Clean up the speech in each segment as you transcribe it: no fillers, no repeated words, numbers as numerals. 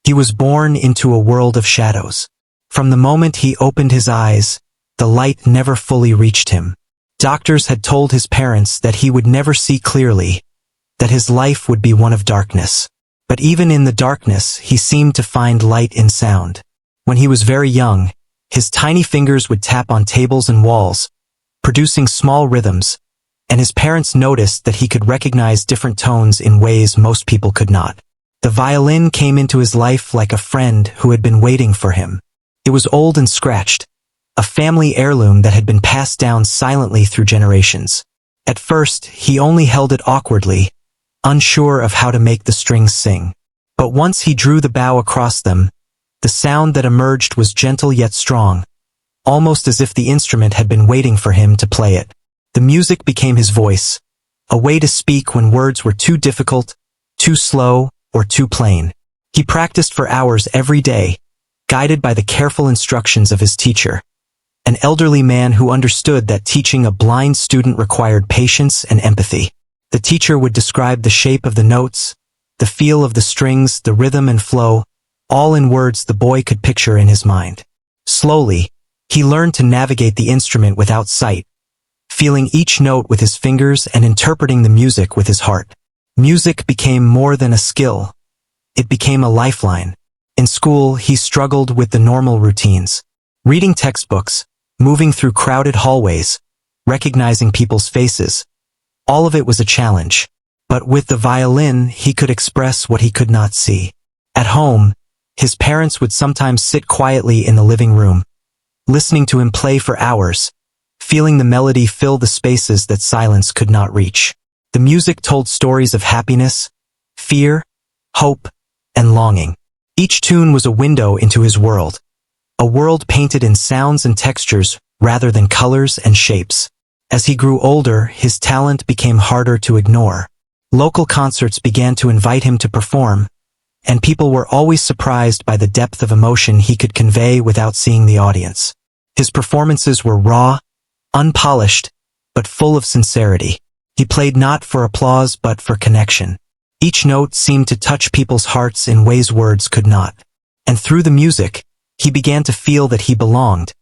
He was born into a world of shadows. From the moment he opened his eyes, the light never fully reached him. Doctors had told his parents that he would never see clearly, that his life would be one of darkness. But even in the darkness, he seemed to find light in sound. When he was very young, his tiny fingers would tap on tables and walls, producing small rhythms, and his parents noticed that he could recognize different tones in ways most people could not. The violin came into his life like a friend who had been waiting for him. It was old and scratched, a family heirloom that had been passed down silently through generations. At first, he only held it awkwardly, unsure of how to make the strings sing. But once he drew the bow across them, the sound that emerged was gentle yet strong, almost as if the instrument had been waiting for him to play it. The music became his voice, a way to speak when words were too difficult, too slow, or too plain. He practiced for hours every day, guided by the careful instructions of his teacher, an elderly man who understood that teaching a blind student required patience and empathy. The teacher would describe the shape of the notes, the feel of the strings, the rhythm and flow, all in words the boy could picture in his mind. Slowly, he learned to navigate the instrument without sight, feeling each note with his fingers and interpreting the music with his heart. Music became more than a skill. It became a lifeline. In school, he struggled with the normal routines. Reading textbooks, moving through crowded hallways, recognizing people's faces. All of it was a challenge. But with the violin, he could express what he could not see. At home, his parents would sometimes sit quietly in the living room, listening to him play for hours, feeling the melody fill the spaces that silence could not reach. The music told stories of happiness, fear, hope, and longing. Each tune was a window into his world, a world painted in sounds and textures rather than colors and shapes. As he grew older, his talent became harder to ignore. Local concerts began to invite him to perform, and people were always surprised by the depth of emotion he could convey without seeing the audience. His performances were raw, unpolished, but full of sincerity. He played not for applause but for connection. Each note seemed to touch people's hearts in ways words could not. And through the music, he began to feel that he belonged,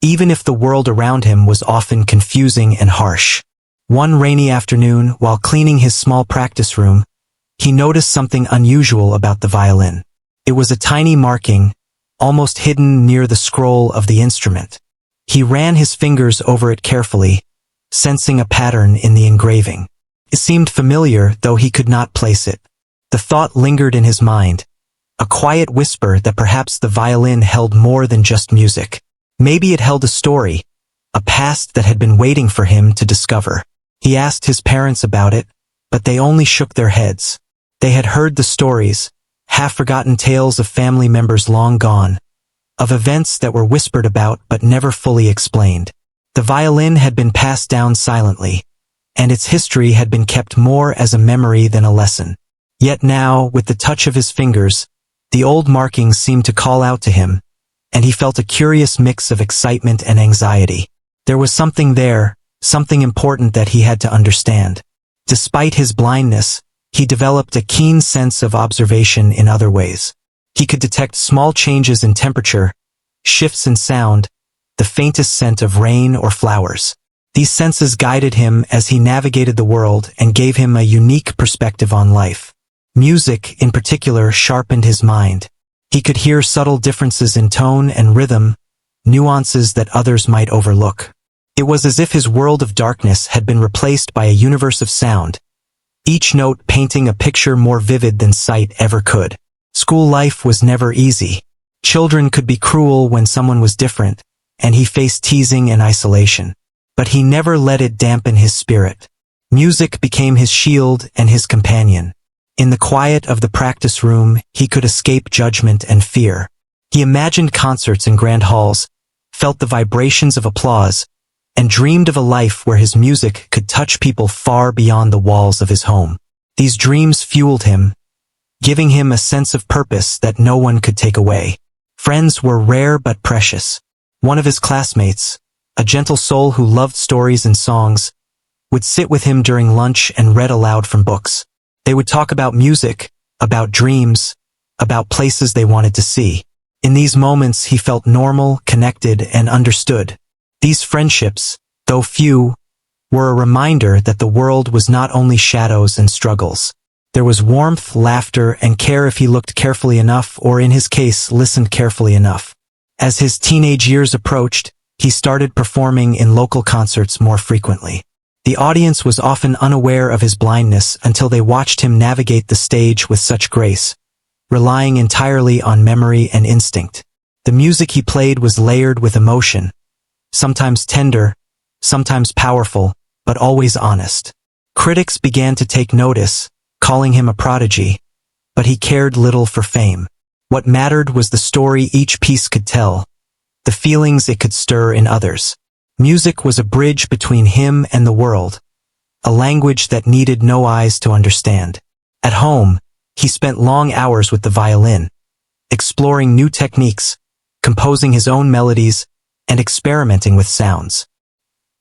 even if the world around him was often confusing and harsh. One rainy afternoon, while cleaning his small practice room, he noticed something unusual about the violin. It was a tiny marking, almost hidden near the scroll of the instrument. He ran his fingers over it carefully, sensing a pattern in the engraving. It seemed familiar, though he could not place it. The thought lingered in his mind, a quiet whisper that perhaps the violin held more than just music. Maybe it held a story, a past that had been waiting for him to discover. He asked his parents about it, but they only shook their heads. They had heard the stories, half-forgotten tales of family members long gone, of events that were whispered about but never fully explained. The violin had been passed down silently, and its history had been kept more as a memory than a lesson. Yet now, with the touch of his fingers, the old markings seemed to call out to him, and he felt a curious mix of excitement and anxiety. There was something there, something important that he had to understand. Despite his blindness, he developed a keen sense of observation in other ways. He could detect small changes in temperature, shifts in sound, the faintest scent of rain or flowers. These senses guided him as he navigated the world and gave him a unique perspective on life. Music, in particular, sharpened his mind. He could hear subtle differences in tone and rhythm, nuances that others might overlook. It was as if his world of darkness had been replaced by a universe of sound, each note painting a picture more vivid than sight ever could. School life was never easy. Children could be cruel when someone was different, and he faced teasing and isolation. But he never let it dampen his spirit. Music became his shield and his companion. In the quiet of the practice room, he could escape judgment and fear. He imagined concerts in grand halls, felt the vibrations of applause, and dreamed of a life where his music could touch people far beyond the walls of his home. These dreams fueled him, giving him a sense of purpose that no one could take away. Friends were rare but precious. One of his classmates, a gentle soul who loved stories and songs, would sit with him during lunch and read aloud from books. They would talk about music, about dreams, about places they wanted to see. In these moments, he felt normal, connected, and understood. These friendships, though few, were a reminder that the world was not only shadows and struggles. There was warmth, laughter, and care if he looked carefully enough, or in his case, listened carefully enough. As his teenage years approached, he started performing in local concerts more frequently. The audience was often unaware of his blindness until they watched him navigate the stage with such grace, relying entirely on memory and instinct. The music he played was layered with emotion, sometimes tender, sometimes powerful, but always honest. Critics began to take notice, calling him a prodigy, but he cared little for fame. What mattered was the story each piece could tell, the feelings it could stir in others. Music was a bridge between him and the world, a language that needed no eyes to understand. At home, he spent long hours with the violin, exploring new techniques, composing his own melodies, and experimenting with sounds.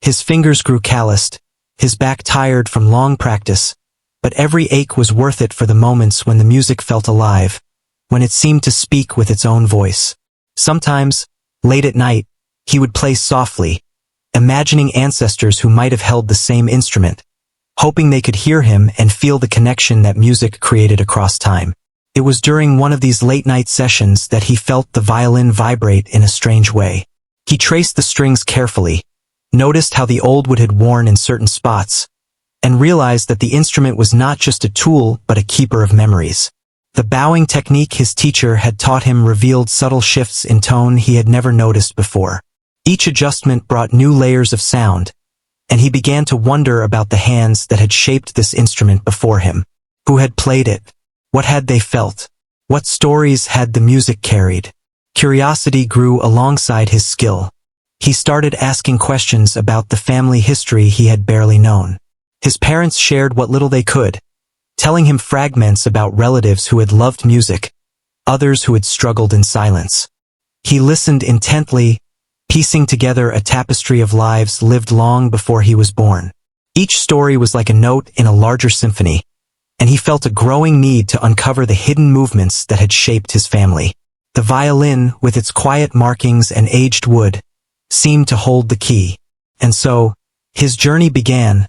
His fingers grew calloused, his back tired from long practice, but every ache was worth it for the moments when the music felt alive, when it seemed to speak with its own voice. Sometimes, late at night, he would play softly, imagining ancestors who might have held the same instrument, hoping they could hear him and feel the connection that music created across time. It was during one of these late-night sessions that he felt the violin vibrate in a strange way. He traced the strings carefully, noticed how the old wood had worn in certain spots, and realized that the instrument was not just a tool but a keeper of memories. The bowing technique his teacher had taught him revealed subtle shifts in tone he had never noticed before. Each adjustment brought new layers of sound, and he began to wonder about the hands that had shaped this instrument before him. Who had played it? What had they felt? What stories had the music carried? Curiosity grew alongside his skill. He started asking questions about the family history he had barely known. His parents shared what little they could, telling him fragments about relatives who had loved music, others who had struggled in silence. He listened intently, piecing together a tapestry of lives lived long before he was born. Each story was like a note in a larger symphony, and he felt a growing need to uncover the hidden movements that had shaped his family. The violin, with its quiet markings and aged wood, seemed to hold the key. And so, his journey began,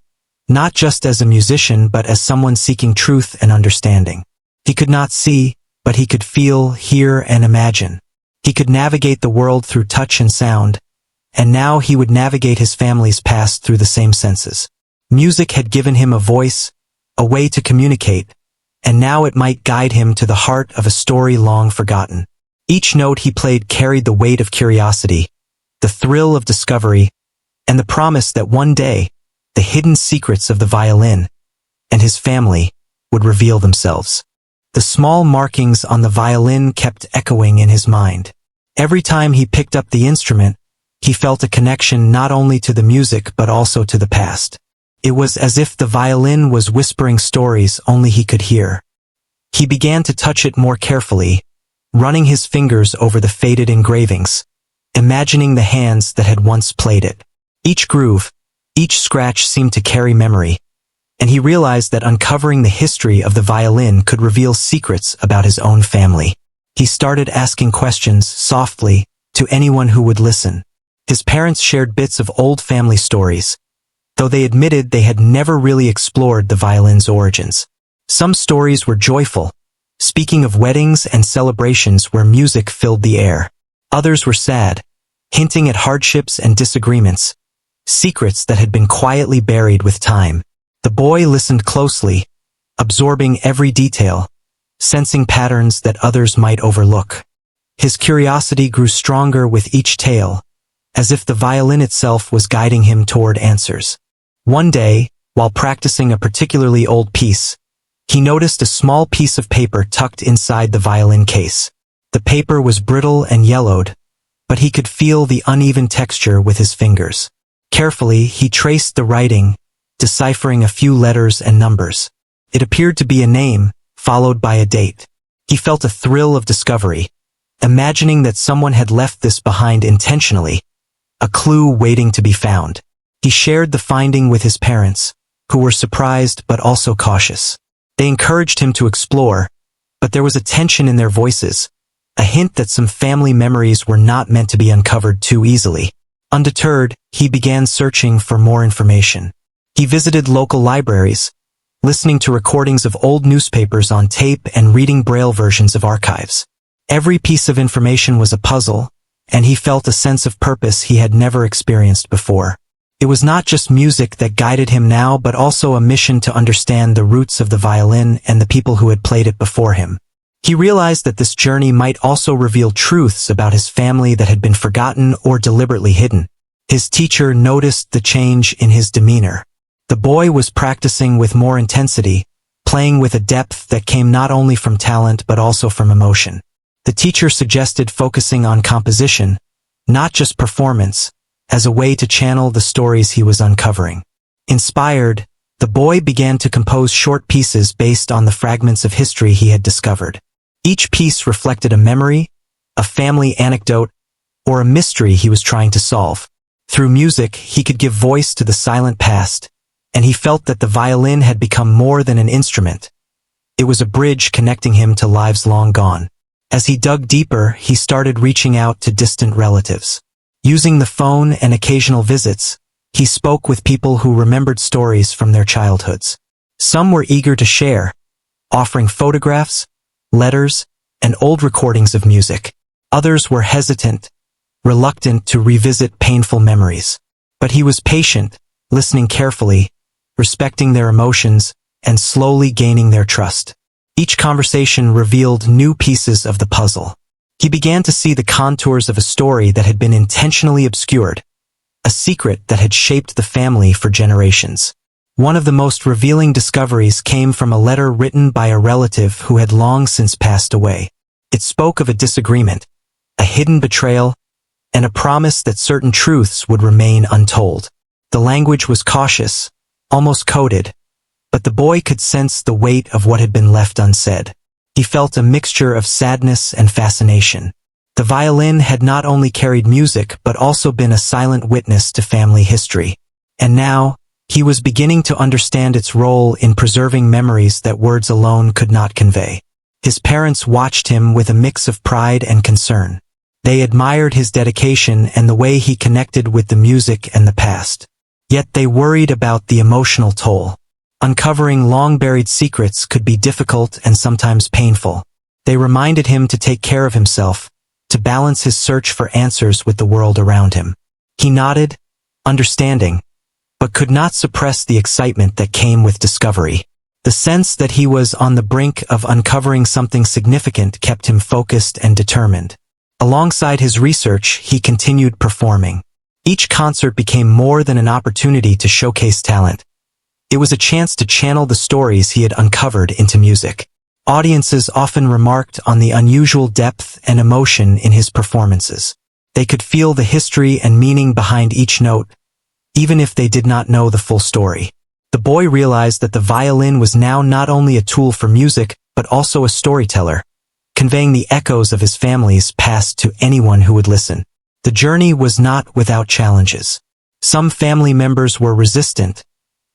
not just as a musician but as someone seeking truth and understanding. He could not see, but he could feel, hear, and imagine. He could navigate the world through touch and sound, and now he would navigate his family's past through the same senses. Music had given him a voice, a way to communicate, and now it might guide him to the heart of a story long forgotten. Each note he played carried the weight of curiosity, the thrill of discovery, and the promise that one day, the hidden secrets of the violin and his family would reveal themselves. The small markings on the violin kept echoing in his mind. Every time he picked up the instrument, he felt a connection not only to the music but also to the past. It was as if the violin was whispering stories only he could hear. He began to touch it more carefully, running his fingers over the faded engravings, imagining the hands that had once played it. Each groove, each scratch seemed to carry memory, and he realized that uncovering the history of the violin could reveal secrets about his own family. He started asking questions softly to anyone who would listen. His parents shared bits of old family stories, though they admitted they had never really explored the violin's origins. Some stories were joyful, speaking of weddings and celebrations where music filled the air. Others were sad, hinting at hardships and disagreements, secrets that had been quietly buried with time. The boy listened closely, absorbing every detail, sensing patterns that others might overlook. His curiosity grew stronger with each tale, as if the violin itself was guiding him toward answers. One day, while practicing a particularly old piece, he noticed a small piece of paper tucked inside the violin case. The paper was brittle and yellowed, but he could feel the uneven texture with his fingers. Carefully, he traced the writing, deciphering a few letters and numbers. It appeared to be a name, followed by a date. He felt a thrill of discovery, imagining that someone had left this behind intentionally, a clue waiting to be found. He shared the finding with his parents, who were surprised but also cautious. They encouraged him to explore, but there was a tension in their voices, a hint that some family memories were not meant to be uncovered too easily. Undeterred, he began searching for more information. He visited local libraries, listening to recordings of old newspapers on tape and reading Braille versions of archives. Every piece of information was a puzzle, and he felt a sense of purpose he had never experienced before. It was not just music that guided him now, but also a mission to understand the roots of the violin and the people who had played it before him. He realized that this journey might also reveal truths about his family that had been forgotten or deliberately hidden. His teacher noticed the change in his demeanor. The boy was practicing with more intensity, playing with a depth that came not only from talent but also from emotion. The teacher suggested focusing on composition, not just performance, as a way to channel the stories he was uncovering. Inspired, the boy began to compose short pieces based on the fragments of history he had discovered. Each piece reflected a memory, a family anecdote, or a mystery he was trying to solve. Through music, he could give voice to the silent past, and he felt that the violin had become more than an instrument. It was a bridge connecting him to lives long gone. As he dug deeper, he started reaching out to distant relatives. Using the phone and occasional visits, he spoke with people who remembered stories from their childhoods. Some were eager to share, offering photographs, letters, and old recordings of music. Others were hesitant, reluctant to revisit painful memories. But he was patient, listening carefully, respecting their emotions, and slowly gaining their trust. Each conversation revealed new pieces of the puzzle. He began to see the contours of a story that had been intentionally obscured, a secret that had shaped the family for generations. One of the most revealing discoveries came from a letter written by a relative who had long since passed away. It spoke of a disagreement, a hidden betrayal, and a promise that certain truths would remain untold. The language was cautious, almost coded, but the boy could sense the weight of what had been left unsaid. He felt a mixture of sadness and fascination. The violin had not only carried music but also been a silent witness to family history. And now, he was beginning to understand its role in preserving memories that words alone could not convey. His parents watched him with a mix of pride and concern. They admired his dedication and the way he connected with the music and the past. Yet they worried about the emotional toll. Uncovering long-buried secrets could be difficult and sometimes painful. They reminded him to take care of himself, to balance his search for answers with the world around him. He nodded, understanding, but could not suppress the excitement that came with discovery. The sense that he was on the brink of uncovering something significant kept him focused and determined. Alongside his research, he continued performing. Each concert became more than an opportunity to showcase talent. It was a chance to channel the stories he had uncovered into music. Audiences often remarked on the unusual depth and emotion in his performances. They could feel the history and meaning behind each note, even if they did not know the full story. The boy realized that the violin was now not only a tool for music, but also a storyteller, conveying the echoes of his family's past to anyone who would listen. The journey was not without challenges. Some family members were resistant,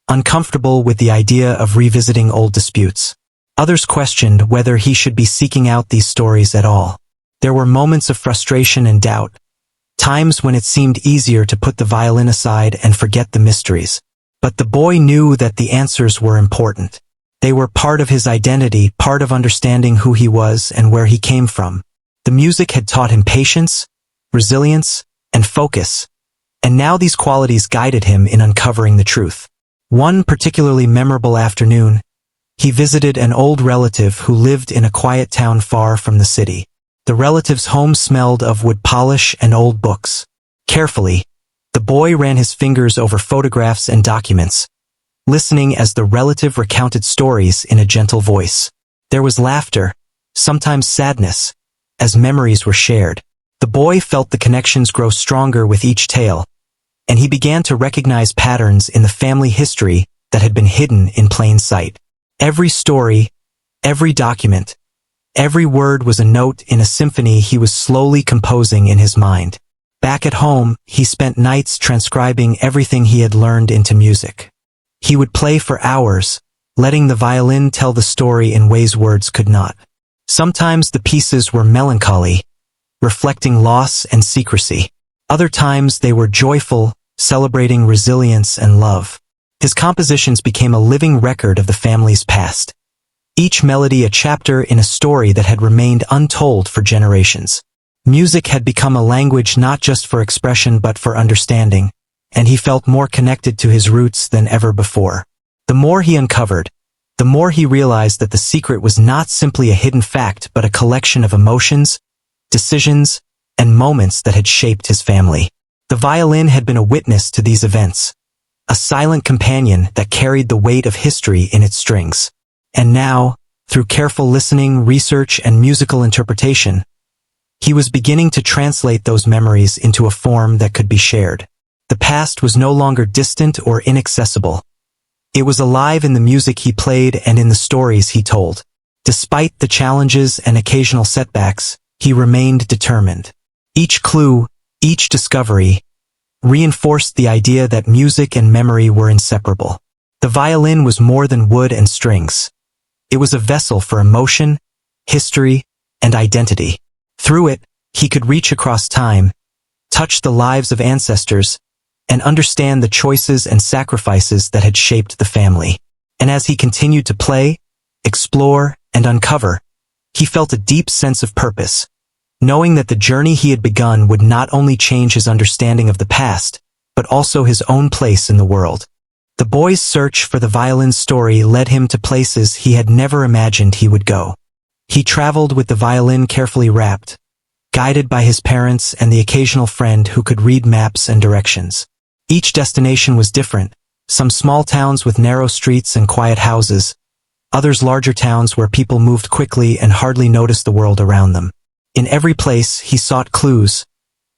uncomfortable with the idea of revisiting old disputes. Others questioned whether he should be seeking out these stories at all. There were moments of frustration and doubt, times when it seemed easier to put the violin aside and forget the mysteries. But the boy knew that the answers were important. They were part of his identity, part of understanding who he was and where he came from. The music had taught him patience, resilience, and focus, and now these qualities guided him in uncovering the truth. One particularly memorable afternoon, he visited an old relative who lived in a quiet town far from the city. The relative's home smelled of wood polish and old books. Carefully, the boy ran his fingers over photographs and documents, listening as the relative recounted stories in a gentle voice. There was laughter, sometimes sadness, as memories were shared. The boy felt the connections grow stronger with each tale, and he began to recognize patterns in the family history that had been hidden in plain sight. Every story, every document, every word was a note in a symphony he was slowly composing in his mind. Back at home, he spent nights transcribing everything he had learned into music. He would play for hours, letting the violin tell the story in ways words could not. Sometimes the pieces were melancholy, reflecting loss and secrecy. Other times they were joyful, celebrating resilience and love. His compositions became a living record of the family's past. Each melody a chapter in a story that had remained untold for generations. Music had become a language not just for expression but for understanding, and he felt more connected to his roots than ever before. The more he uncovered, the more he realized that the secret was not simply a hidden fact but a collection of emotions, decisions, and moments that had shaped his family. The violin had been a witness to these events, a silent companion that carried the weight of history in its strings. And now, through careful listening, research, and musical interpretation, he was beginning to translate those memories into a form that could be shared. The past was no longer distant or inaccessible. It was alive in the music he played and in the stories he told. Despite the challenges and occasional setbacks, he remained determined. Each clue, each discovery, reinforced the idea that music and memory were inseparable. The violin was more than wood and strings. It was a vessel for emotion, history, and identity. Through it, he could reach across time, touch the lives of ancestors, and understand the choices and sacrifices that had shaped the family. And as he continued to play, explore, and uncover, he felt a deep sense of purpose, knowing that the journey he had begun would not only change his understanding of the past, but also his own place in the world. The boy's search for the violin's story led him to places he had never imagined he would go. He traveled with the violin carefully wrapped, guided by his parents and the occasional friend who could read maps and directions. Each destination was different, some small towns with narrow streets and quiet houses, others larger towns where people moved quickly and hardly noticed the world around them. In every place, he sought clues,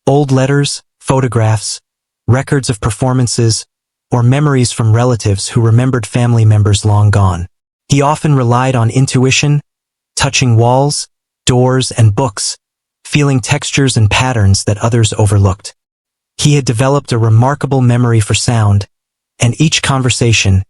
old letters, photographs, records of performances, or memories from relatives who remembered family members long gone. He often relied on intuition, touching walls, doors, and books, feeling textures and patterns that others overlooked. He had developed a remarkable memory for sound, and each conversation,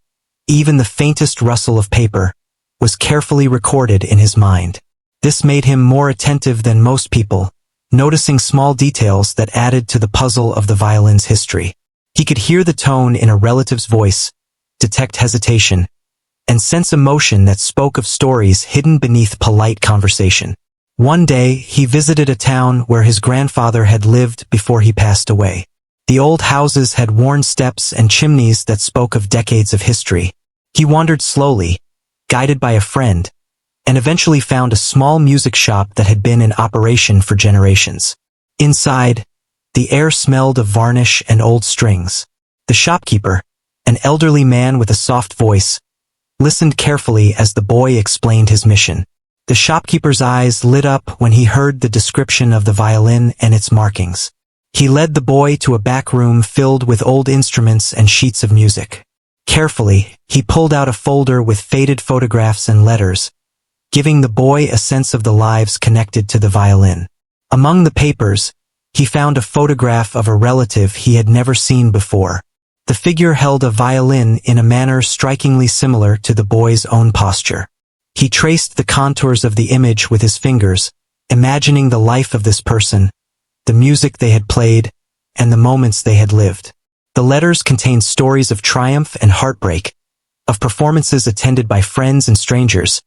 even the faintest rustle of paper, was carefully recorded in his mind. This made him more attentive than most people, noticing small details that added to the puzzle of the violin's history. He could hear the tone in a relative's voice, detect hesitation, and sense emotion that spoke of stories hidden beneath polite conversation. One day, he visited a town where his grandfather had lived before he passed away. The old houses had worn steps and chimneys that spoke of decades of history. He wandered slowly, guided by a friend, and eventually found a small music shop that had been in operation for generations. Inside, the air smelled of varnish and old strings. The shopkeeper, an elderly man with a soft voice, listened carefully as the boy explained his mission. The shopkeeper's eyes lit up when he heard the description of the violin and its markings. He led the boy to a back room filled with old instruments and sheets of music. Carefully, he pulled out a folder with faded photographs and letters, giving the boy a sense of the lives connected to the violin. Among the papers, he found a photograph of a relative he had never seen before. The figure held a violin in a manner strikingly similar to the boy's own posture. He traced the contours of the image with his fingers, imagining the life of this person, the music they had played, and the moments they had lived. The letters contained stories of triumph and heartbreak, of performances attended by friends and strangers,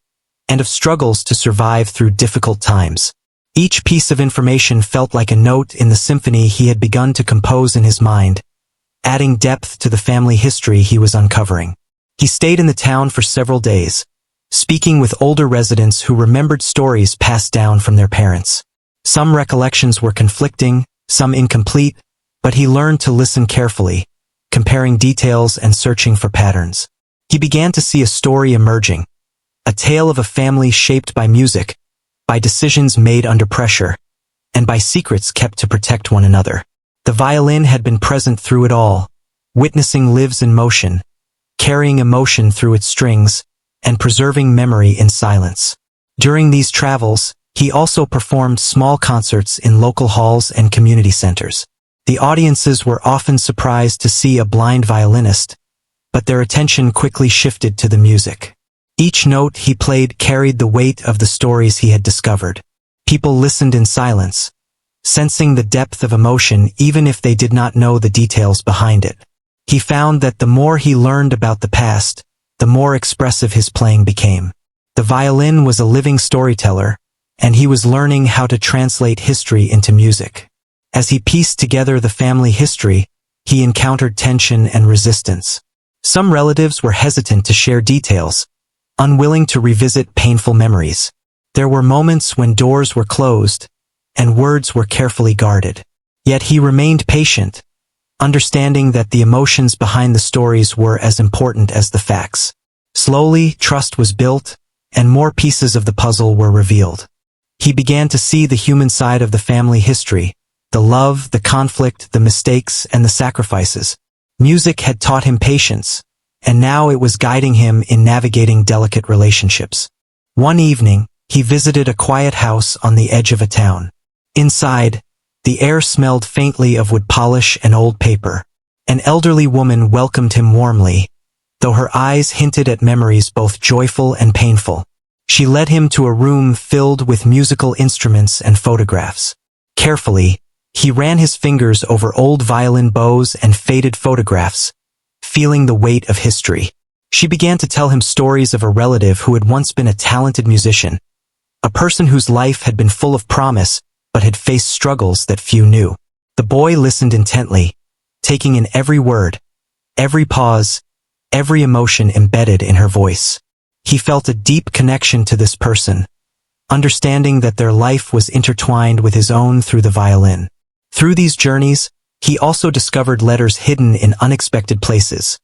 and of struggles to survive through difficult times. Each piece of information felt like a note in the symphony he had begun to compose in his mind, adding depth to the family history he was uncovering. He stayed in the town for several days, speaking with older residents who remembered stories passed down from their parents. Some recollections were conflicting, some incomplete, but he learned to listen carefully, comparing details and searching for patterns. He began to see a story emerging, a tale of a family shaped by music, by decisions made under pressure, and by secrets kept to protect one another. The violin had been present through it all, witnessing lives in motion, carrying emotion through its strings, and preserving memory in silence. During these travels, he also performed small concerts in local halls and community centers. The audiences were often surprised to see a blind violinist, but their attention quickly shifted to the music. Each note he played carried the weight of the stories he had discovered. People listened in silence, sensing the depth of emotion even if they did not know the details behind it. He found that the more he learned about the past, the more expressive his playing became. The violin was a living storyteller, and he was learning how to translate history into music. As he pieced together the family history, he encountered tension and resistance. Some relatives were hesitant to share details, unwilling to revisit painful memories. There were moments when doors were closed, and words were carefully guarded. Yet he remained patient, understanding that the emotions behind the stories were as important as the facts. Slowly, trust was built, and more pieces of the puzzle were revealed. He began to see the human side of the family history, the love, the conflict, the mistakes, and the sacrifices. Music had taught him patience, and now it was guiding him in navigating delicate relationships. One evening, he visited a quiet house on the edge of a town. Inside, the air smelled faintly of wood polish and old paper. An elderly woman welcomed him warmly, though her eyes hinted at memories both joyful and painful. She led him to a room filled with musical instruments and photographs. Carefully, he ran his fingers over old violin bows and faded photographs, feeling the weight of history. She began to tell him stories of a relative who had once been a talented musician, a person whose life had been full of promise but had faced struggles that few knew. The boy listened intently, taking in every word, every pause, every emotion embedded in her voice. He felt a deep connection to this person, understanding that their life was intertwined with his own through the violin. Through these journeys, he also discovered letters hidden in unexpected places.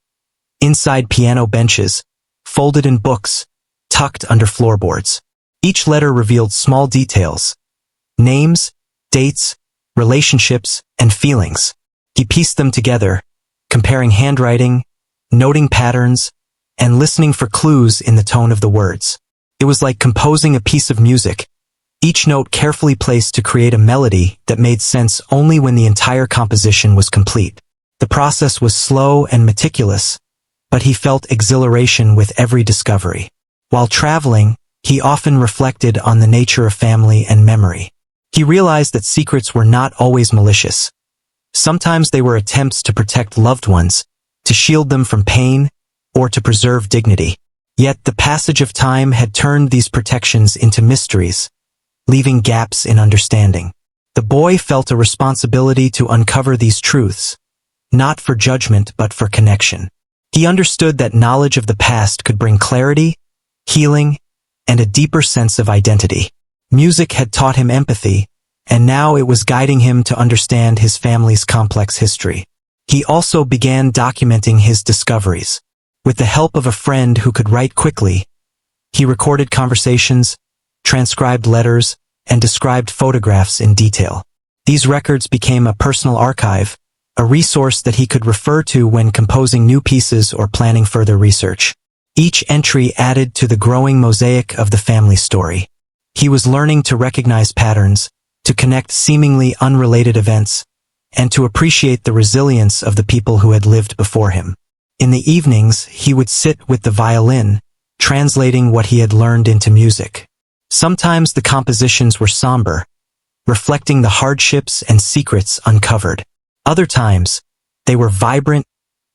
Inside piano benches, folded in books, tucked under floorboards. Each letter revealed small details, names, dates, relationships, and feelings. He pieced them together, comparing handwriting, noting patterns, and listening for clues in the tone of the words. It was like composing a piece of music, each note carefully placed to create a melody that made sense only when the entire composition was complete. The process was slow and meticulous, but he felt exhilaration with every discovery. While traveling, he often reflected on the nature of family and memory. He realized that secrets were not always malicious. Sometimes they were attempts to protect loved ones, to shield them from pain, or to preserve dignity. Yet the passage of time had turned these protections into mysteries, leaving gaps in understanding. The boy felt a responsibility to uncover these truths, not for judgment but for connection. He understood that knowledge of the past could bring clarity, healing, and a deeper sense of identity. Music had taught him empathy, and now it was guiding him to understand his family's complex history. He also began documenting his discoveries. With the help of a friend who could write quickly, he recorded conversations, transcribed letters, and described photographs in detail. These records became a personal archive, a resource that he could refer to when composing new pieces or planning further research. Each entry added to the growing mosaic of the family story. He was learning to recognize patterns, to connect seemingly unrelated events, and to appreciate the resilience of the people who had lived before him. In the evenings, he would sit with the violin, translating what he had learned into music. Sometimes the compositions were somber, reflecting the hardships and secrets uncovered. Other times, they were vibrant,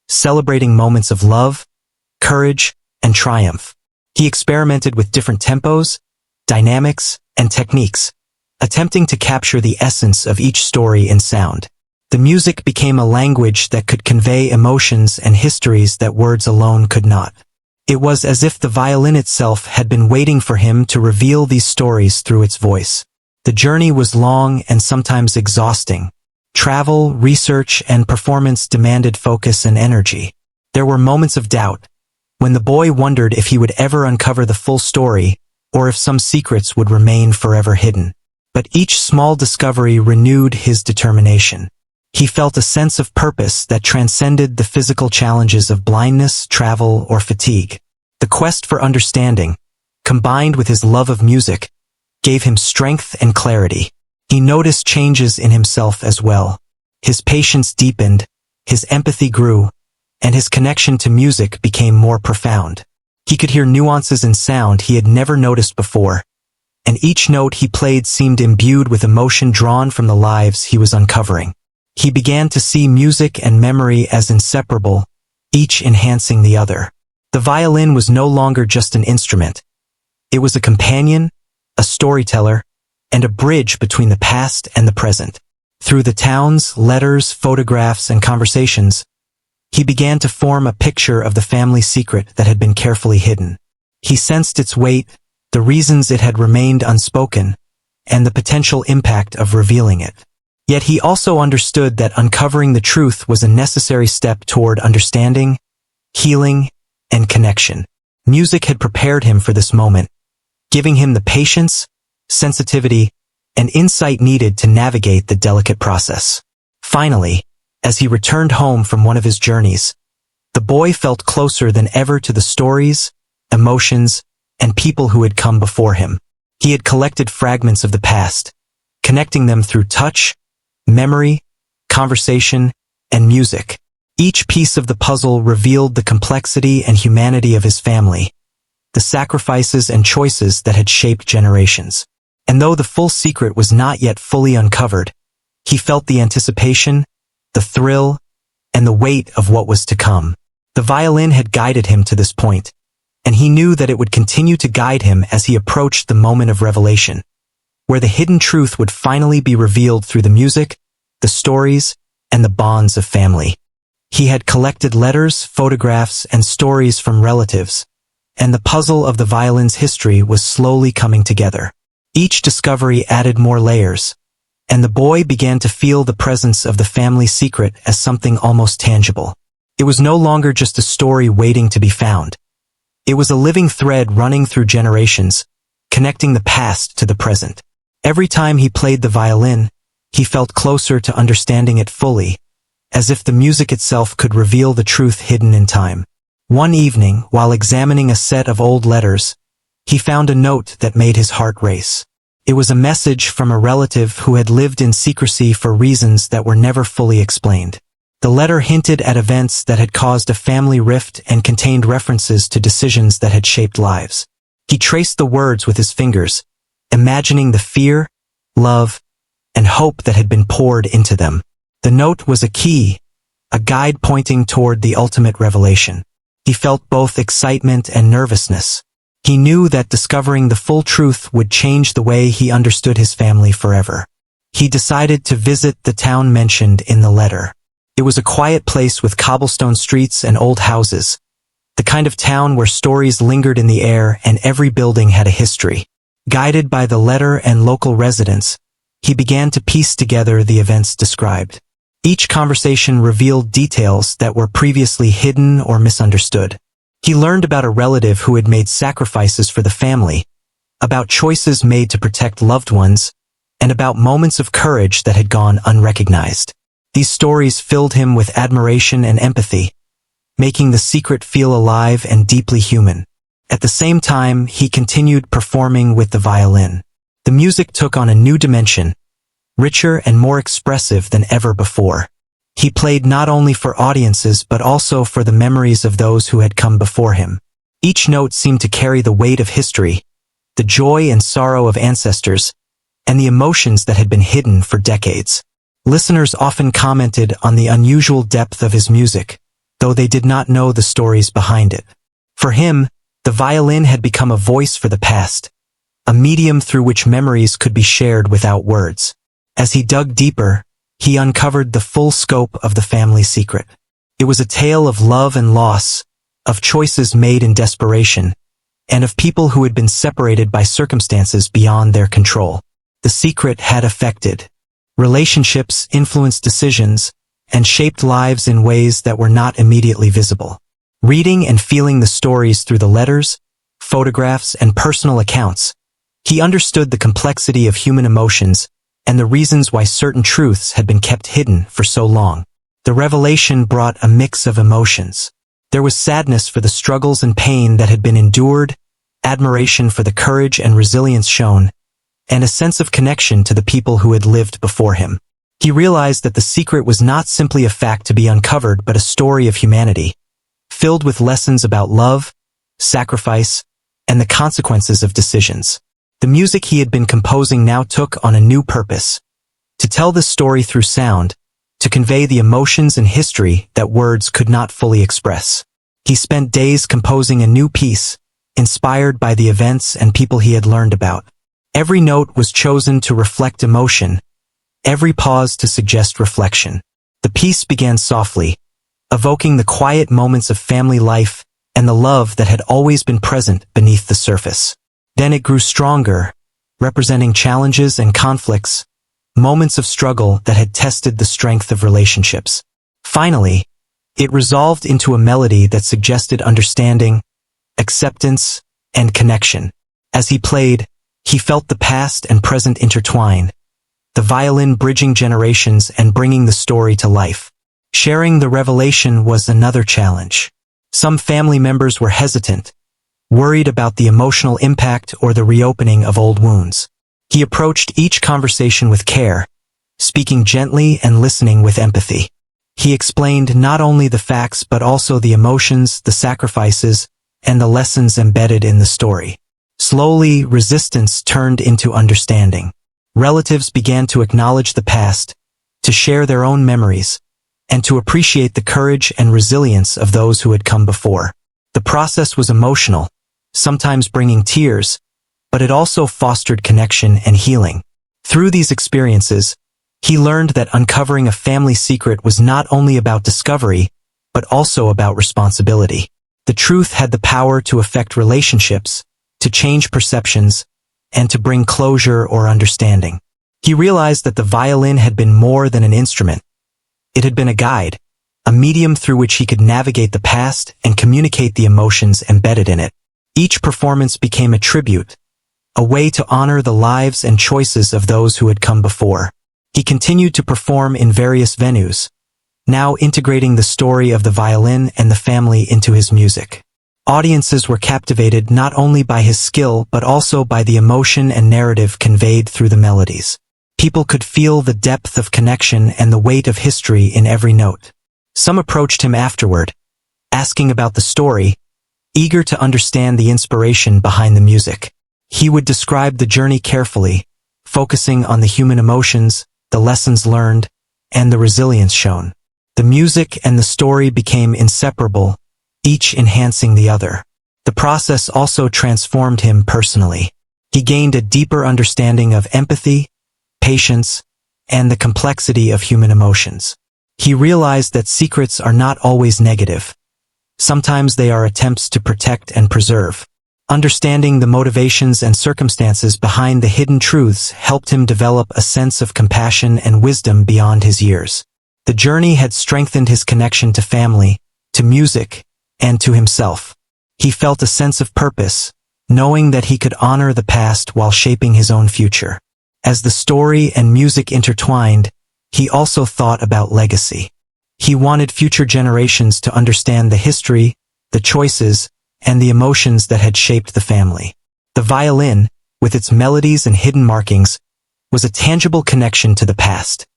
celebrating moments of love, courage, and triumph. He experimented with different tempos, dynamics, and techniques, attempting to capture the essence of each story in sound. The music became a language that could convey emotions and histories that words alone could not. It was as if the violin itself had been waiting for him to reveal these stories through its voice. The journey was long and sometimes exhausting. Travel, research, and performance demanded focus and energy. There were moments of doubt, when the boy wondered if he would ever uncover the full story, or if some secrets would remain forever hidden. But each small discovery renewed his determination. He felt a sense of purpose that transcended the physical challenges of blindness, travel, or fatigue. The quest for understanding, combined with his love of music, gave him strength and clarity. He noticed changes in himself as well. His patience deepened, his empathy grew, and his connection to music became more profound. He could hear nuances in sound he had never noticed before, and each note he played seemed imbued with emotion drawn from the lives he was uncovering. He began to see music and memory as inseparable, each enhancing the other. The violin was no longer just an instrument. It was a companion, a storyteller, and a bridge between the past and the present. Through the town's letters, photographs, and conversations, he began to form a picture of the family secret that had been carefully hidden. He sensed its weight, the reasons it had remained unspoken, and the potential impact of revealing it. Yet he also understood that uncovering the truth was a necessary step toward understanding, healing, and connection. Music had prepared him for this moment, giving him the patience, sensitivity, and insight needed to navigate the delicate process. Finally, as he returned home from one of his journeys, the boy felt closer than ever to the stories, emotions, and people who had come before him. He had collected fragments of the past, connecting them through touch, memory, conversation, and music. Each piece of the puzzle revealed the complexity and humanity of his family, the sacrifices and choices that had shaped generations. And though the full secret was not yet fully uncovered, he felt the anticipation, the thrill, and the weight of what was to come. The violin had guided him to this point, and he knew that it would continue to guide him as he approached the moment of revelation, where the hidden truth would finally be revealed through the music, the stories, and the bonds of family. He had collected letters, photographs, and stories from relatives, and the puzzle of the violin's history was slowly coming together. Each discovery added more layers, and the boy began to feel the presence of the family secret as something almost tangible. It was no longer just a story waiting to be found. It was a living thread running through generations, connecting the past to the present. Every time he played the violin, he felt closer to understanding it fully, as if the music itself could reveal the truth hidden in time. One evening, while examining a set of old letters, he found a note that made his heart race. It was a message from a relative who had lived in secrecy for reasons that were never fully explained. The letter hinted at events that had caused a family rift and contained references to decisions that had shaped lives. He traced the words with his fingers, imagining the fear, love, and hope that had been poured into them. The note was a key, a guide pointing toward the ultimate revelation. He felt both excitement and nervousness. He knew that discovering the full truth would change the way he understood his family forever. He decided to visit the town mentioned in the letter. It was a quiet place with cobblestone streets and old houses, the kind of town where stories lingered in the air and every building had a history. Guided by the letter and local residents, he began to piece together the events described. Each conversation revealed details that were previously hidden or misunderstood. He learned about a relative who had made sacrifices for the family, about choices made to protect loved ones, and about moments of courage that had gone unrecognized. These stories filled him with admiration and empathy, making the secret feel alive and deeply human. At the same time, he continued performing with the violin. The music took on a new dimension, richer and more expressive than ever before. He played not only for audiences but also for the memories of those who had come before him. Each note seemed to carry the weight of history, the joy and sorrow of ancestors, and the emotions that had been hidden for decades. Listeners often commented on the unusual depth of his music, though they did not know the stories behind it. For him, the violin had become a voice for the past, a medium through which memories could be shared without words. As he dug deeper, he uncovered the full scope of the family secret. It was a tale of love and loss, of choices made in desperation, and of people who had been separated by circumstances beyond their control. The secret had affected relationships, influenced decisions, and shaped lives in ways that were not immediately visible. Reading and feeling the stories through the letters, photographs, and personal accounts, he understood the complexity of human emotions and the reasons why certain truths had been kept hidden for so long. The revelation brought a mix of emotions. There was sadness for the struggles and pain that had been endured, admiration for the courage and resilience shown, and a sense of connection to the people who had lived before him. He realized that the secret was not simply a fact to be uncovered but a story of humanity, filled with lessons about love, sacrifice, and the consequences of decisions. The music he had been composing now took on a new purpose: to tell the story through sound, to convey the emotions and history that words could not fully express. He spent days composing a new piece, inspired by the events and people he had learned about. Every note was chosen to reflect emotion, every pause to suggest reflection. The piece began softly, evoking the quiet moments of family life and the love that had always been present beneath the surface. Then it grew stronger, representing challenges and conflicts, moments of struggle that had tested the strength of relationships. Finally, it resolved into a melody that suggested understanding, acceptance, and connection. As he played, he felt the past and present intertwine, the violin bridging generations and bringing the story to life. Sharing the revelation was another challenge. Some family members were hesitant, worried about the emotional impact or the reopening of old wounds. He approached each conversation with care, speaking gently and listening with empathy. He explained not only the facts but also the emotions, the sacrifices, and the lessons embedded in the story. Slowly, resistance turned into understanding. Relatives began to acknowledge the past, to share their own memories, and to appreciate the courage and resilience of those who had come before. The process was emotional, sometimes bringing tears, but it also fostered connection and healing. Through these experiences, he learned that uncovering a family secret was not only about discovery, but also about responsibility. The truth had the power to affect relationships, to change perceptions, and to bring closure or understanding. He realized that the violin had been more than an instrument. It had been a guide, a medium through which he could navigate the past and communicate the emotions embedded in it. Each performance became a tribute, a way to honor the lives and choices of those who had come before. He continued to perform in various venues, now integrating the story of the violin and the family into his music. Audiences were captivated not only by his skill but also by the emotion and narrative conveyed through the melodies. People could feel the depth of connection and the weight of history in every note. Some approached him afterward, asking about the story, eager to understand the inspiration behind the music. He would describe the journey carefully, focusing on the human emotions, the lessons learned, and the resilience shown. The music and the story became inseparable, each enhancing the other. The process also transformed him personally. He gained a deeper understanding of empathy, patience, and the complexity of human emotions. He realized that secrets are not always negative. Sometimes they are attempts to protect and preserve. Understanding the motivations and circumstances behind the hidden truths helped him develop a sense of compassion and wisdom beyond his years. The journey had strengthened his connection to family, to music, and to himself. He felt a sense of purpose, knowing that he could honor the past while shaping his own future. As the story and music intertwined, he also thought about legacy. He wanted future generations to understand the history, the choices, and the emotions that had shaped the family. The violin, with its melodies and hidden markings, was a tangible connection to the past,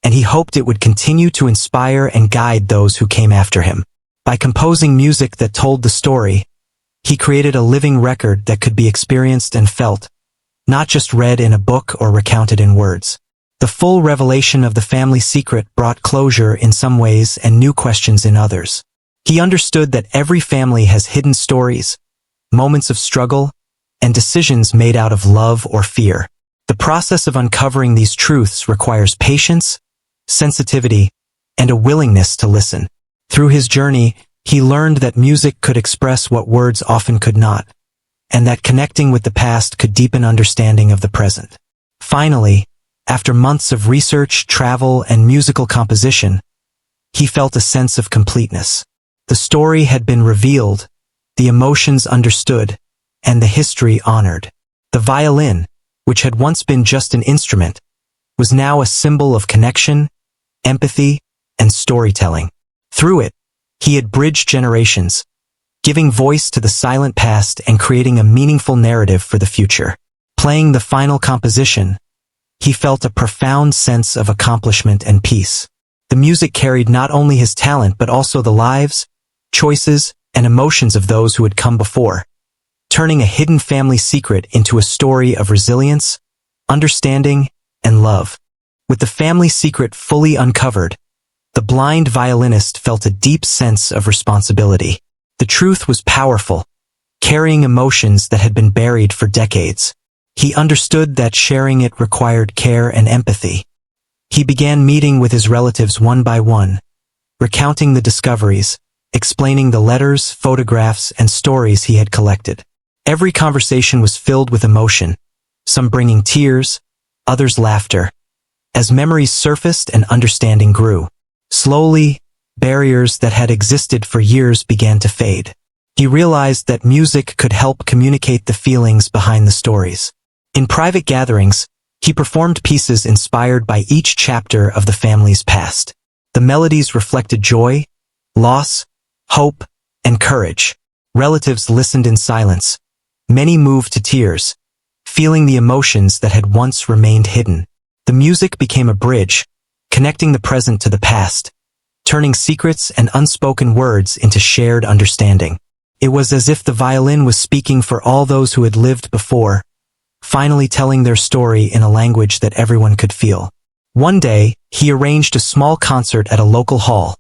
and he hoped it would continue to inspire and guide those who came after him. By composing music that told the story, he created a living record that could be experienced and felt, not just read in a book or recounted in words. The full revelation of the family secret brought closure in some ways and new questions in others. He understood that every family has hidden stories, moments of struggle, and decisions made out of love or fear. The process of uncovering these truths requires patience, sensitivity, and a willingness to listen. Through his journey, he learned that music could express what words often could not, and that connecting with the past could deepen understanding of the present. Finally, after months of research, travel, and musical composition, he felt a sense of completeness. The story had been revealed, the emotions understood, and the history honored. The violin, which had once been just an instrument, was now a symbol of connection, empathy, and storytelling. Through it, he had bridged generations, giving voice to the silent past and creating a meaningful narrative for the future. Playing the final composition, he felt a profound sense of accomplishment and peace. The music carried not only his talent but also the lives, choices, and emotions of those who had come before, turning a hidden family secret into a story of resilience, understanding, and love. With the family secret fully uncovered, the blind violinist felt a deep sense of responsibility. The truth was powerful, carrying emotions that had been buried for decades. He understood that sharing it required care and empathy. He began meeting with his relatives one by one, recounting the discoveries, explaining the letters, photographs, and stories he had collected. Every conversation was filled with emotion, some bringing tears, others laughter. As memories surfaced and understanding grew, slowly, barriers that had existed for years began to fade. He realized that music could help communicate the feelings behind the stories. In private gatherings, he performed pieces inspired by each chapter of the family's past. The melodies reflected joy, loss, hope, and courage. Relatives listened in silence. Many moved to tears, feeling the emotions that had once remained hidden. The music became a bridge, connecting the present to the past, turning secrets and unspoken words into shared understanding. It was as if the violin was speaking for all those who had lived before, finally telling their story in a language that everyone could feel. One day, he arranged a small concert at a local hall,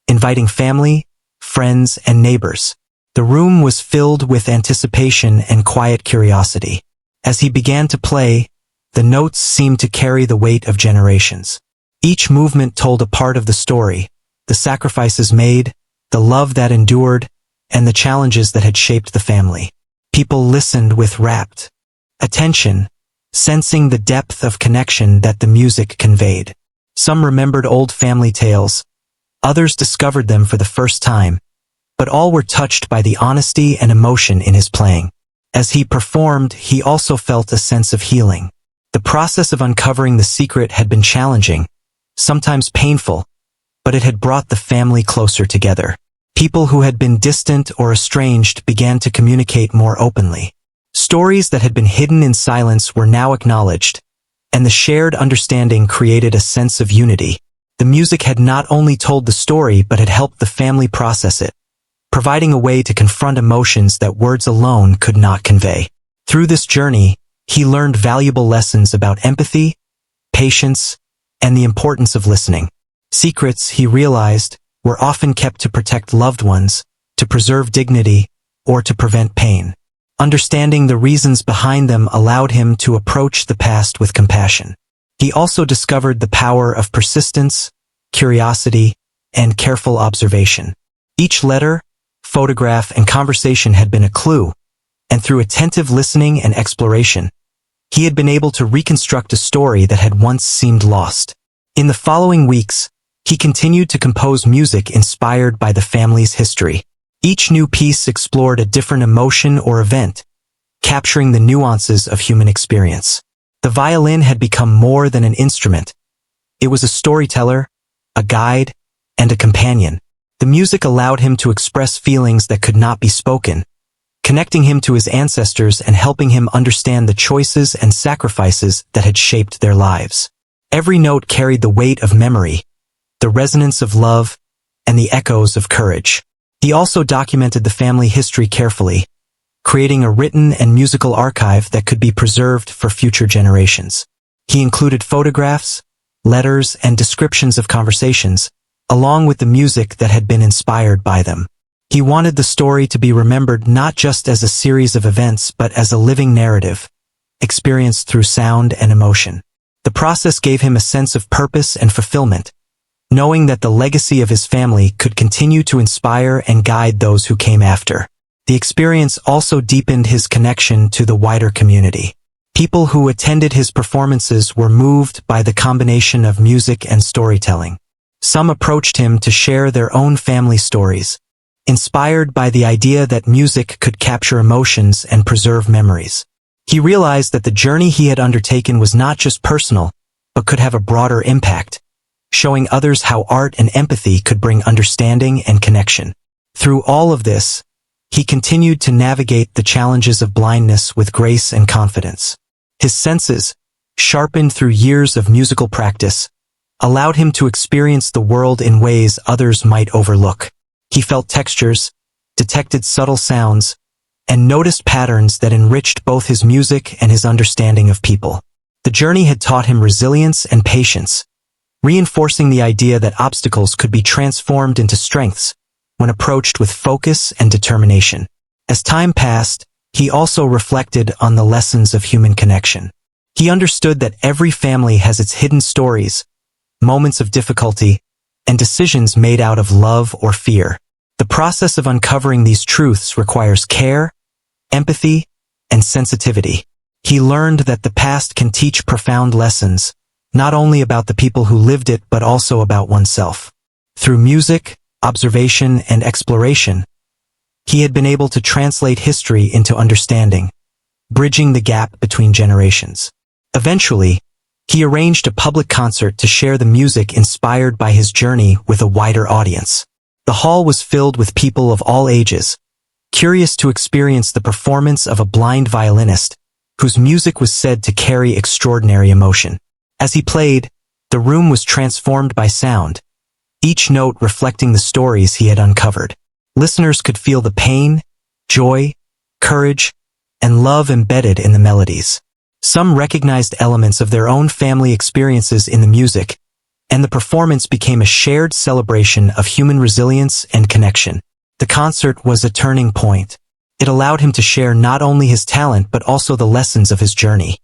inviting family, friends, and neighbors. The room was filled with anticipation and quiet curiosity. As he began to play, the notes seemed to carry the weight of generations. Each movement told a part of the story, the sacrifices made, the love that endured, and the challenges that had shaped the family. People listened with rapt attention, sensing the depth of connection that the music conveyed. Some remembered old family tales, others discovered them for the first time, but all were touched by the honesty and emotion in his playing. As he performed, he also felt a sense of healing. The process of uncovering the secret had been challenging, sometimes painful, but it had brought the family closer together. People who had been distant or estranged began to communicate more openly. Stories that had been hidden in silence were now acknowledged, and the shared understanding created a sense of unity. The music had not only told the story but had helped the family process it, providing a way to confront emotions that words alone could not convey. Through this journey, he learned valuable lessons about empathy, patience, and the importance of listening. Secrets, he realized, were often kept to protect loved ones, to preserve dignity, or to prevent pain. Understanding the reasons behind them allowed him to approach the past with compassion. He also discovered the power of persistence, curiosity, and careful observation. Each letter, photograph, and conversation had been a clue, and through attentive listening and exploration, he had been able to reconstruct a story that had once seemed lost. In the following weeks, he continued to compose music inspired by the family's history. Each new piece explored a different emotion or event, capturing the nuances of human experience. The violin had become more than an instrument. It was a storyteller, a guide, and a companion. The music allowed him to express feelings that could not be spoken, connecting him to his ancestors and helping him understand the choices and sacrifices that had shaped their lives. Every note carried the weight of memory, the resonance of love, and the echoes of courage. He also documented the family history carefully, creating a written and musical archive that could be preserved for future generations. He included photographs, letters, and descriptions of conversations, along with the music that had been inspired by them. He wanted the story to be remembered not just as a series of events but as a living narrative, experienced through sound and emotion. The process gave him a sense of purpose and fulfillment, knowing that the legacy of his family could continue to inspire and guide those who came after. The experience also deepened his connection to the wider community. People who attended his performances were moved by the combination of music and storytelling. Some approached him to share their own family stories, inspired by the idea that music could capture emotions and preserve memories. He realized that the journey he had undertaken was not just personal, but could have a broader impact, showing others how art and empathy could bring understanding and connection. Through all of this, he continued to navigate the challenges of blindness with grace and confidence. His senses, sharpened through years of musical practice, allowed him to experience the world in ways others might overlook. He felt textures, detected subtle sounds, and noticed patterns that enriched both his music and his understanding of people. The journey had taught him resilience and patience, reinforcing the idea that obstacles could be transformed into strengths when approached with focus and determination. As time passed, he also reflected on the lessons of human connection. He understood that every family has its hidden stories, moments of difficulty, and decisions made out of love or fear. The process of uncovering these truths requires care, empathy, and sensitivity. He learned that the past can teach profound lessons, not only about the people who lived it but also about oneself. Through music, observation, and exploration, he had been able to translate history into understanding, bridging the gap between generations. Eventually, he arranged a public concert to share the music inspired by his journey with a wider audience. The hall was filled with people of all ages, curious to experience the performance of a blind violinist whose music was said to carry extraordinary emotion. As he played, the room was transformed by sound, each note reflecting the stories he had uncovered. Listeners could feel the pain, joy, courage, and love embedded in the melodies. Some recognized elements of their own family experiences in the music, and the performance became a shared celebration of human resilience and connection. The concert was a turning point. It allowed him to share not only his talent but also the lessons of his journey.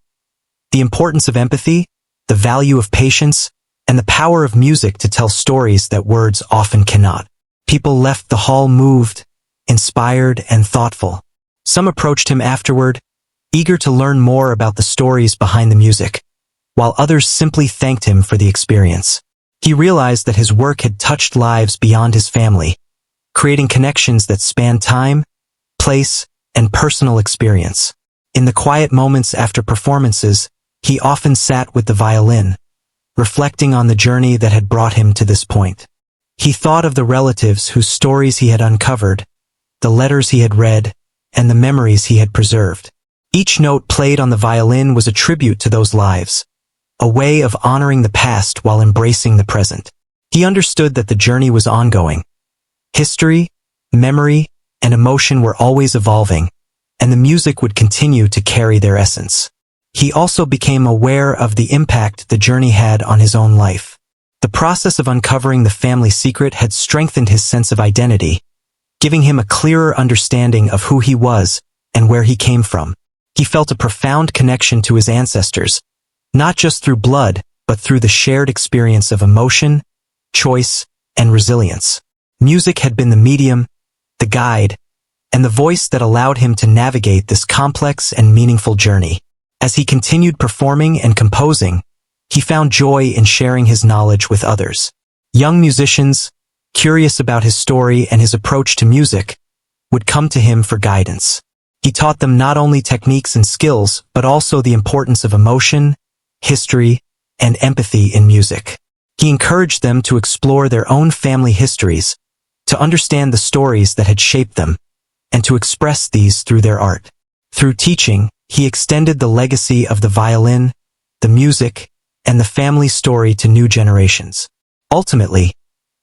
The importance of empathy, the value of patience, and the power of music to tell stories that words often cannot. People left the hall moved, inspired, and thoughtful. Some approached him afterward, eager to learn more about the stories behind the music, while others simply thanked him for the experience. He realized that his work had touched lives beyond his family, creating connections that span time, place, and personal experience. In the quiet moments after performances, he often sat with the violin, reflecting on the journey that had brought him to this point. He thought of the relatives whose stories he had uncovered, the letters he had read, and the memories he had preserved. Each note played on the violin was a tribute to those lives, a way of honoring the past while embracing the present. He understood that the journey was ongoing. History, memory, and emotion were always evolving, and the music would continue to carry their essence. He also became aware of the impact the journey had on his own life. The process of uncovering the family secret had strengthened his sense of identity, giving him a clearer understanding of who he was and where he came from. He felt a profound connection to his ancestors, not just through blood, but through the shared experience of emotion, choice, and resilience. Music had been the medium, the guide, and the voice that allowed him to navigate this complex and meaningful journey. As he continued performing and composing, he found joy in sharing his knowledge with others. Young musicians, curious about his story and his approach to music, would come to him for guidance. He taught them not only techniques and skills, but also the importance of emotion, history, and empathy in music. He encouraged them to explore their own family histories, to understand the stories that had shaped them, and to express these through their art. Through teaching, he extended the legacy of the violin, the music, and the family story to new generations. Ultimately,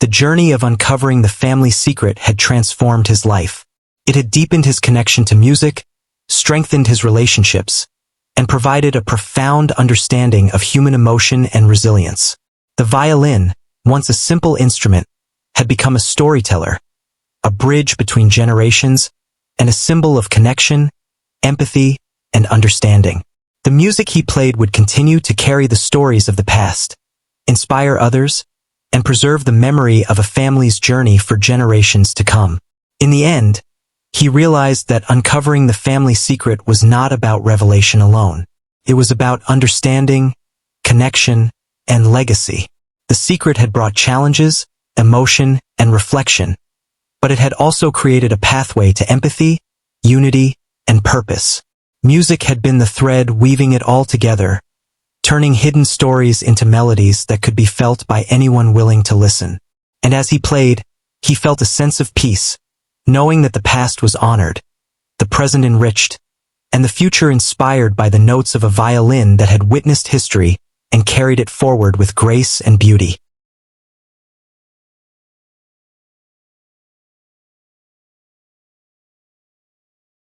the journey of uncovering the family secret had transformed his life. It had deepened his connection to music, strengthened his relationships, and provided a profound understanding of human emotion and resilience. The violin, once a simple instrument, had become a storyteller, a bridge between generations, and a symbol of connection, empathy, and understanding. The music he played would continue to carry the stories of the past, inspire others, and preserve the memory of a family's journey for generations to come. In the end, he realized that uncovering the family secret was not about revelation alone. It was about understanding, connection, and legacy. The secret had brought challenges, emotion, and reflection, but it had also created a pathway to empathy, unity, and purpose. Music had been the thread weaving it all together, turning hidden stories into melodies that could be felt by anyone willing to listen. And as he played, he felt a sense of peace, knowing that the past was honored, the present enriched, and the future inspired by the notes of a violin that had witnessed history and carried it forward with grace and beauty.